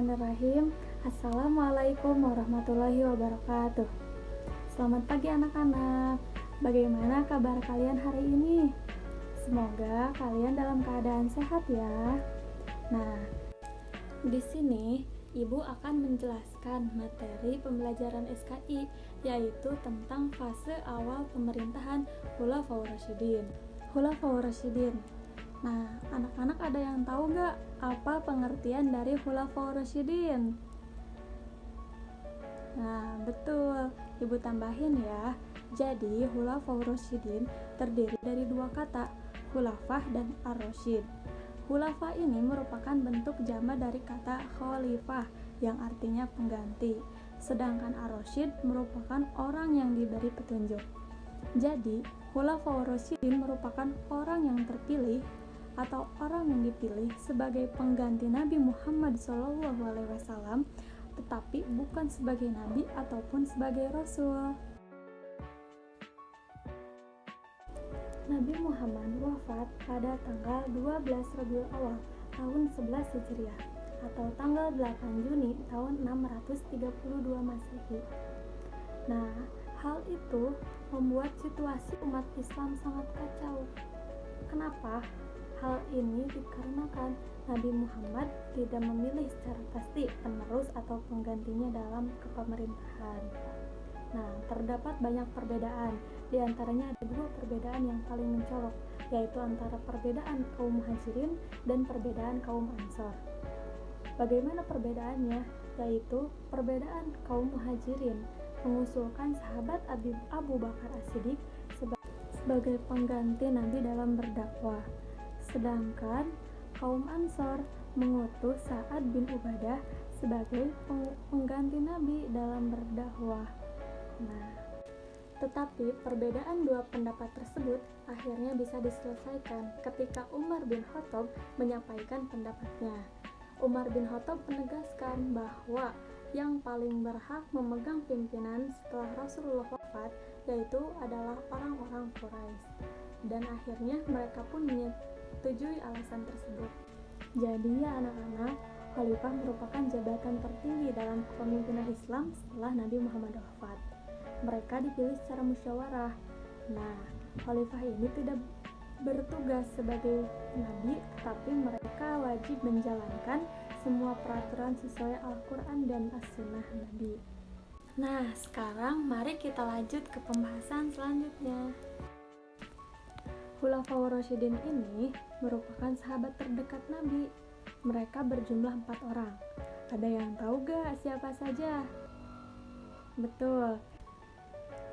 Bismillahirrahmanirrahim. Assalamualaikum warahmatullahi wabarakatuh. Selamat pagi anak-anak. Bagaimana kabar kalian hari ini? Semoga kalian dalam keadaan sehat ya. Nah, di sini Ibu akan menjelaskan materi pembelajaran SKI, yaitu tentang fase awal pemerintahan Khulafaur Rasyidin. Khulafaur Rasyidin. Nah, anak-anak ada yang tahu gak apa pengertian dari Khulafaur Rasyidin? Nah, betul. Ibu tambahin ya. Jadi, Khulafaur Rasyidin terdiri dari dua kata, khulafah dan ar-rasyid. Khulafah ini merupakan bentuk jamak dari kata khalifah yang artinya pengganti. Sedangkan ar-rasyid merupakan orang yang diberi petunjuk. Jadi, Khulafaur Rasyidin merupakan orang yang terpilih atau orang yang dipilih sebagai pengganti Nabi Muhammad SAW, tetapi bukan sebagai nabi ataupun sebagai rasul. Nabi Muhammad wafat pada tanggal 12 Rabiul Awal tahun 11 Hijriah atau tanggal 8 Juni tahun 632 Masehi. Nah, hal itu membuat situasi umat Islam sangat kacau. Kenapa? Hal ini dikarenakan Nabi Muhammad tidak memilih secara pasti penerus atau penggantinya dalam kepemerintahan. Nah, terdapat banyak perbedaan. Di antaranya ada dua perbedaan yang paling mencolok, yaitu antara perbedaan kaum Muhajirin dan perbedaan kaum Ansor. Bagaimana perbedaannya? Yaitu perbedaan kaum Muhajirin mengusulkan sahabat Abu Bakar As-Siddiq sebagai pengganti Nabi dalam berdakwah. Sedangkan kaum Ansor mengutus Sa'ad bin Ubadah sebagai pengganti Nabi dalam berdakwah. Nah, tetapi perbedaan dua pendapat tersebut akhirnya bisa diselesaikan ketika Umar bin Khattab menyampaikan pendapatnya. Umar bin Khattab menegaskan bahwa yang paling berhak memegang pimpinan setelah Rasulullah wafat yaitu adalah orang-orang Quraisy. Dan akhirnya mereka pun menyetujui alasan tersebut. Jadi ya anak-anak, khalifah merupakan jabatan tertinggi dalam kepemimpinan Islam setelah Nabi Muhammad wafat. Mereka dipilih secara musyawarah. Nah, khalifah ini tidak bertugas sebagai nabi, tetapi mereka wajib menjalankan semua peraturan sesuai Al-Quran dan As-Sunnah Nabi. Nah, sekarang mari kita lanjut ke pembahasan selanjutnya. Khulafaur Rasyidin ini merupakan sahabat terdekat Nabi. Mereka berjumlah 4 orang. Ada yang tahu gak siapa saja? Betul.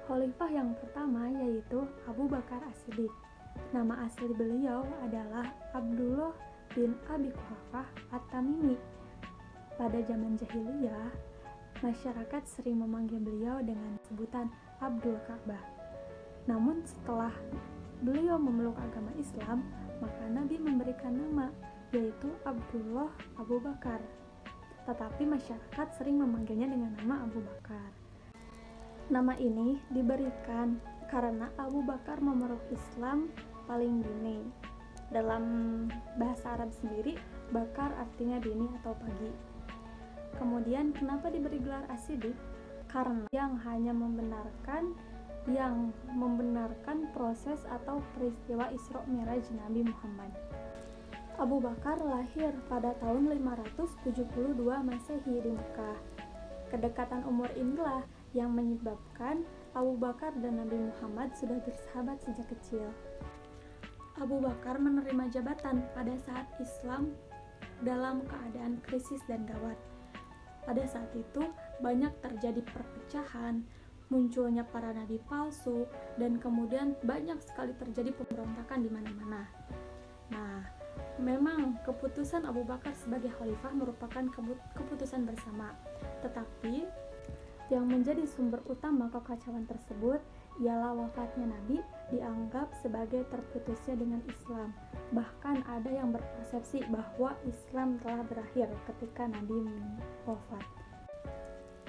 Khalifah yang pertama yaitu Abu Bakar As-Siddiq. Nama asli beliau adalah Abdullah bin Abi Quhafah At-Tamimi. Pada zaman jahiliyah, masyarakat sering memanggil beliau dengan sebutan Abdul Ka'bah. Namun setelah beliau memeluk agama Islam, maka Nabi memberikan nama, yaitu Abdullah Abu Bakar. Tetapi masyarakat sering memanggilnya dengan nama Abu Bakar. Nama ini diberikan karena Abu Bakar memeluk Islam paling dini. Dalam bahasa Arab sendiri, Bakar artinya dini atau pagi. Kemudian kenapa diberi gelar As-Siddiq? Karena yang membenarkan proses atau peristiwa Isra Mi'raj Nabi Muhammad. Abu Bakar lahir pada tahun 572 Masehi di Mekah. Kedekatan umur inilah yang menyebabkan Abu Bakar dan Nabi Muhammad sudah bersahabat sejak kecil. Abu Bakar menerima jabatan pada saat Islam dalam keadaan krisis dan gawat. Pada saat itu banyak terjadi perpecahan, munculnya para nabi palsu, dan kemudian banyak sekali terjadi pemberontakan di mana-mana. Nah, memang keputusan Abu Bakar sebagai khalifah merupakan keputusan bersama. Tetapi yang menjadi sumber utama kekacauan tersebut ialah wafatnya Nabi dianggap sebagai terputusnya dengan Islam. Bahkan ada yang berpersepsi bahwa Islam telah berakhir ketika Nabi wafat.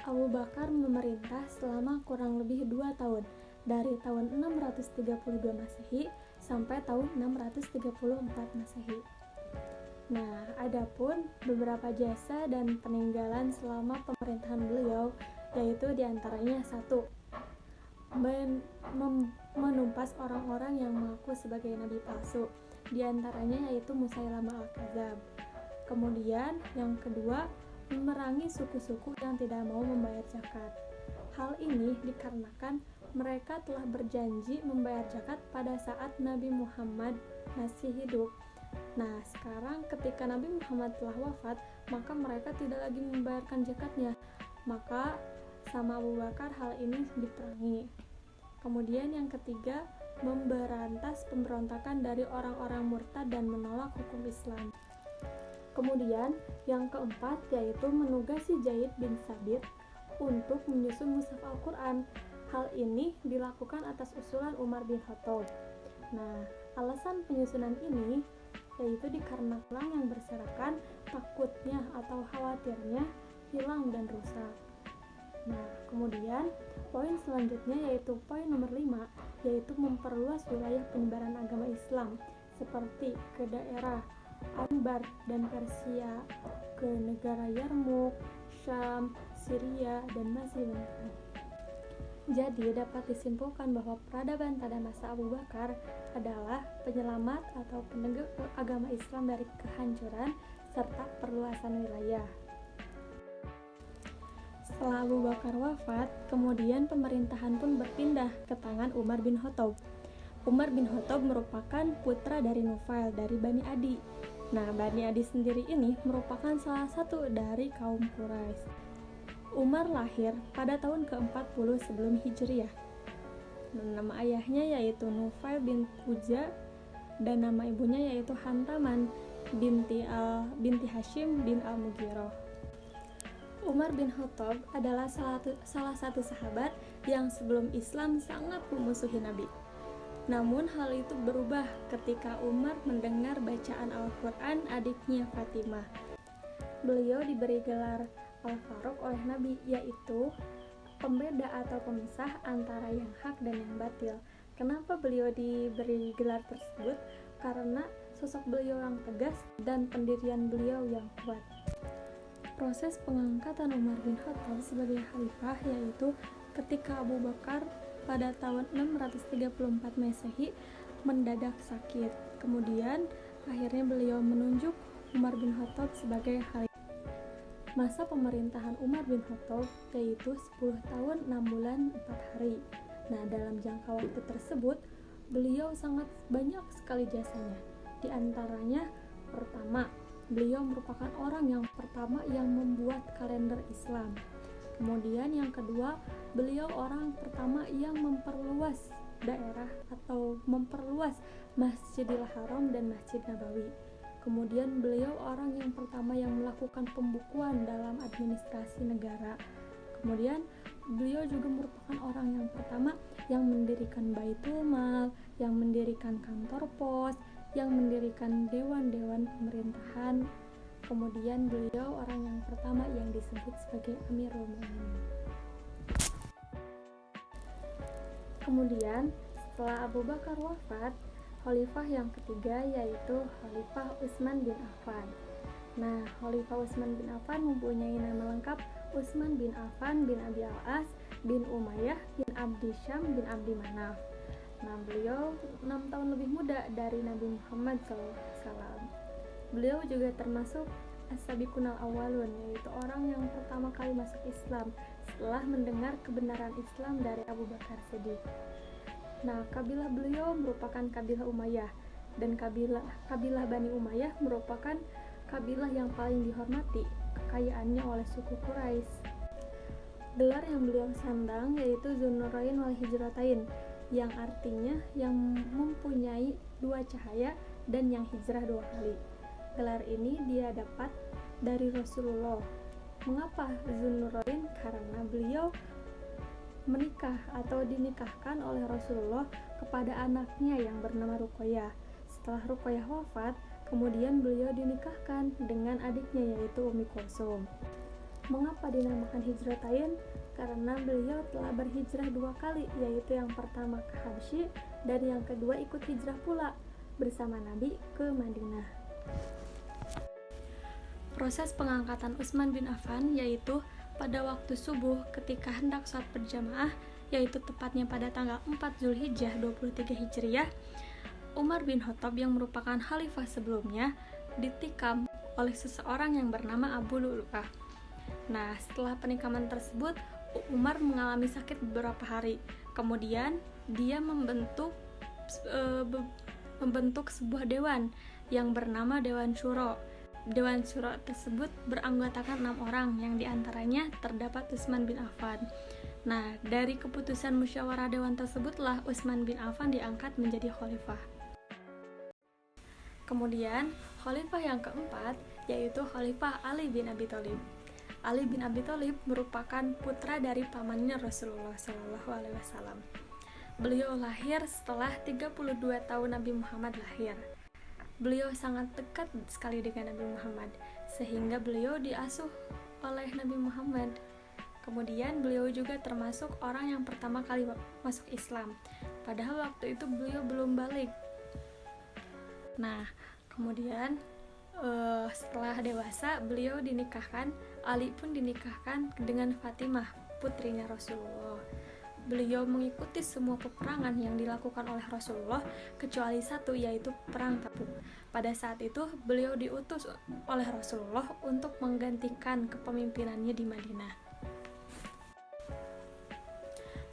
Abu Bakar memerintah selama kurang lebih 2 tahun, dari tahun 632 Masehi sampai tahun 634 Masehi. Nah, adapun beberapa jasa dan peninggalan selama pemerintahan beliau, yaitu diantaranya satu, menumpas orang-orang yang mengaku sebagai nabi palsu, diantaranya yaitu Musailamah al-Kadzab. Kemudian yang kedua, memerangi suku-suku yang tidak mau membayar zakat. Hal ini dikarenakan mereka telah berjanji membayar zakat pada saat Nabi Muhammad masih hidup. Nah, sekarang ketika Nabi Muhammad telah wafat, maka mereka tidak lagi membayarkan zakatnya. Maka sama Abu Bakar hal ini diperangi. Kemudian yang ketiga, memberantas pemberontakan dari orang-orang murtad dan menolak hukum Islam. Kemudian yang keempat yaitu menugasi Zaid bin Sabit untuk menyusun mushaf Al-Quran. Hal ini dilakukan atas usulan Umar bin Khattab. Nah, alasan penyusunan ini yaitu dikarenakan tulang yang berserakan takutnya atau khawatirnya hilang dan rusak. Nah, kemudian poin selanjutnya yaitu poin nomor 5, yaitu memperluas wilayah penyebaran agama Islam seperti ke daerah Anbar dan Persia, ke negara Yarmouk, Syam, Syria, dan masih banyak. Jadi dapat disimpulkan bahwa peradaban pada masa Abu Bakar adalah penyelamat atau penegak agama Islam dari kehancuran serta perluasan wilayah. Setelah Abu Bakar wafat, kemudian pemerintahan pun berpindah ke tangan Umar bin Khattab. Umar bin Khattab merupakan putra dari Nufail dari Bani Adi. Nah, Bani Adi sendiri ini merupakan salah satu dari kaum Quraisy. Umar lahir pada tahun ke-40 sebelum Hijriah. Nama ayahnya yaitu Nufail bin Kuja dan nama ibunya yaitu Hantaman binti Hashim bin Al-Mughirah. Umar bin Khattab adalah salah satu sahabat yang sebelum Islam sangat memusuhi Nabi. Namun hal itu berubah ketika Umar mendengar bacaan Al-Quran adiknya Fatimah. Beliau diberi gelar Al-Faruq oleh Nabi, yaitu pembeda atau pemisah antara yang hak dan yang batil. Kenapa beliau diberi gelar tersebut? Karena sosok beliau yang tegas dan pendirian beliau yang kuat. Proses pengangkatan Umar bin Khattab sebagai khalifah yaitu ketika Abu Bakar pada tahun 634 Masehi mendadak sakit. Kemudian akhirnya beliau menunjuk Umar bin Khattab sebagai khalifah. Masa pemerintahan Umar bin Khattab yaitu 10 tahun 6 bulan 4 hari. Nah, dalam jangka waktu tersebut beliau sangat banyak sekali jasanya. Di antaranya pertama, beliau merupakan orang yang pertama yang membuat kalender Islam. Kemudian yang kedua, beliau orang pertama yang memperluas daerah atau memperluas Masjidil Haram dan Masjid Nabawi. Kemudian beliau orang yang pertama yang melakukan pembukuan dalam administrasi negara. Kemudian beliau juga merupakan orang yang pertama yang mendirikan Baitul Mal, yang mendirikan kantor pos, yang mendirikan dewan-dewan pemerintahan. Kemudian beliau orang yang pertama yang disebut sebagai Amirul Mukminin. Kemudian setelah Abu Bakar wafat, khalifah yang ketiga yaitu Khalifah Utsman bin Affan. Nah, Khalifah Utsman bin Affan mempunyai nama lengkap Utsman bin Affan bin Abi Al-As bin Umayyah bin Abdi Syam bin Abdi Manaf. Nah, beliau 6 tahun lebih muda dari Nabi Muhammad SAW. Beliau juga termasuk As-Sabiqunal Awwalun, yaitu orang yang pertama kali masuk Islam setelah mendengar kebenaran Islam dari Abu Bakar Siddiq. Nah, kabilah beliau merupakan kabilah Umayyah, dan kabilah Bani Umayyah merupakan kabilah yang paling dihormati kekayaannya oleh suku Quraisy. Gelar yang beliau sandang yaitu Dzunurain wal Hijratain, yang artinya yang mempunyai 2 cahaya dan yang hijrah 2 kali. Gelar ini dia dapat dari Rasulullah. Mengapa Dzunurain? Karena beliau menikah atau dinikahkan oleh Rasulullah kepada anaknya yang bernama Ruqayyah. Setelah Ruqayyah wafat, kemudian beliau dinikahkan dengan adiknya yaitu Ummi Kulsum. Mengapa dinamakan Hijratain? Karena beliau telah berhijrah 2 kali, yaitu yang pertama ke Habsyi dan yang kedua ikut hijrah pula bersama Nabi ke Madinah. Proses pengangkatan Utsman bin Affan yaitu pada waktu subuh ketika hendak sholat berjamaah, yaitu tepatnya pada tanggal 4 Zulhijjah 23 Hijriah, Umar bin Khattab yang merupakan khalifah sebelumnya ditikam oleh seseorang yang bernama Abu Lu'lu'ah. Nah, setelah penikaman tersebut, Umar mengalami sakit beberapa hari. Kemudian dia membentuk sebuah dewan yang bernama Dewan Syuro. Dewan Syuro tersebut beranggotakan 6 orang, yang diantaranya terdapat Utsman bin Affan. Nah, dari keputusan musyawarah dewan tersebutlah Utsman bin Affan diangkat menjadi khalifah. Kemudian, khalifah yang keempat yaitu Khalifah Ali bin Abi Thalib. Ali bin Abi Thalib merupakan putra dari pamannya Rasulullah SAW. Beliau lahir setelah 32 tahun Nabi Muhammad lahir. Beliau sangat dekat sekali dengan Nabi Muhammad, sehingga beliau diasuh oleh Nabi Muhammad. Kemudian beliau juga termasuk orang yang pertama kali masuk Islam, padahal waktu itu beliau belum balik. Nah, kemudian setelah dewasa beliau dinikahkan. Ali pun dinikahkan dengan Fatimah, putrinya Rasulullah. Beliau mengikuti semua peperangan yang dilakukan oleh Rasulullah kecuali satu, yaitu perang Tabuk. Pada saat itu beliau diutus oleh Rasulullah untuk menggantikan kepemimpinannya di Madinah.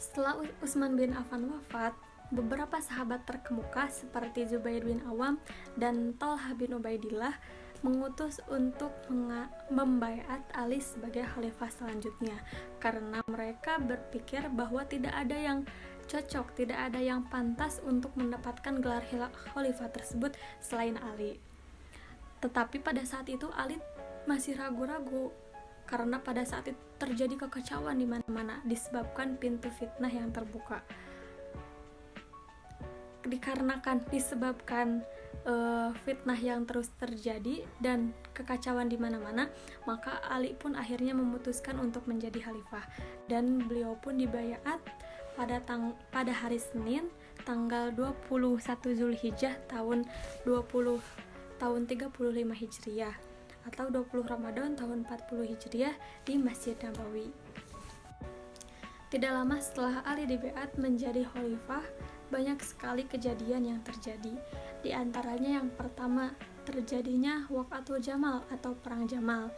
Setelah Utsman bin Affan wafat, beberapa sahabat terkemuka seperti Zubair bin Awam dan Thalhah bin Ubaidillah mengutus untuk membaiat Ali sebagai khalifah selanjutnya, karena mereka berpikir bahwa tidak ada yang cocok, tidak ada yang pantas untuk mendapatkan gelar khalifah tersebut selain Ali. Tetapi pada saat itu Ali masih ragu-ragu, karena pada saat itu terjadi kekacauan di mana-mana disebabkan pintu fitnah yang terbuka. Disebabkan fitnah yang terus terjadi dan kekacauan di mana-mana, maka Ali pun akhirnya memutuskan untuk menjadi khalifah, dan beliau pun dibaiat pada hari Senin tanggal 21 Zulhijjah tahun 35 Hijriah atau 20 Ramadan tahun 40 Hijriah di Masjid Nabawi. Tidak lama setelah Ali dibaiat menjadi khalifah, banyak sekali kejadian yang terjadi. Di antaranya yang pertama, terjadinya Waqatul Jamal atau Perang Jamal.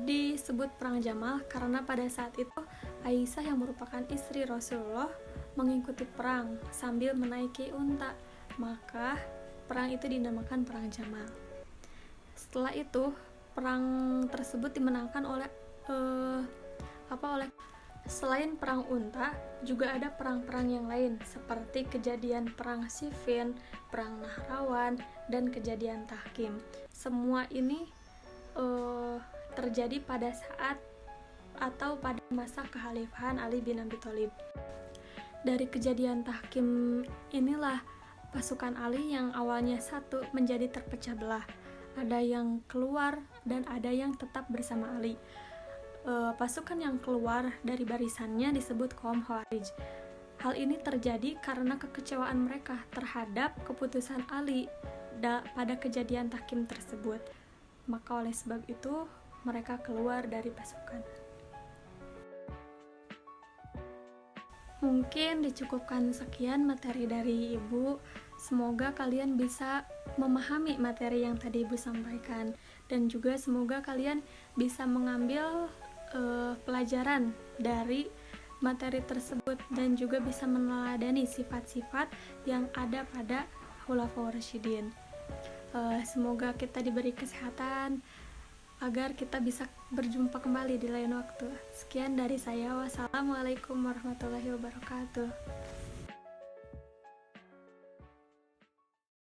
Disebut Perang Jamal karena pada saat itu Aisyah yang merupakan istri Rasulullah mengikuti perang sambil menaiki unta, maka perang itu dinamakan Perang Jamal. Setelah itu, perang tersebut dimenangkan oleh selain perang unta, juga ada perang-perang yang lain seperti kejadian perang Siffin, perang Nahrawan, dan kejadian Tahkim. Semua ini terjadi pada saat atau pada masa kekhalifahan Ali bin Abi Thalib. Dari kejadian Tahkim inilah pasukan Ali yang awalnya satu menjadi terpecah belah. Ada yang keluar dan ada yang tetap bersama Ali. Pasukan yang keluar dari barisannya disebut kaum Khawarij. Hal ini terjadi karena kekecewaan mereka terhadap keputusan Ali pada kejadian Tahkim tersebut. Maka oleh sebab itu mereka keluar dari pasukan. Mungkin dicukupkan sekian materi dari Ibu. Semoga kalian bisa memahami materi yang tadi Ibu sampaikan, dan juga semoga kalian bisa mengambil pelajaran dari materi tersebut dan juga bisa meneladani sifat-sifat yang ada pada Khulafaur Rasyidin. Semoga kita diberi kesehatan agar kita bisa berjumpa kembali di lain waktu. Sekian dari saya. Wassalamualaikum warahmatullahi wabarakatuh.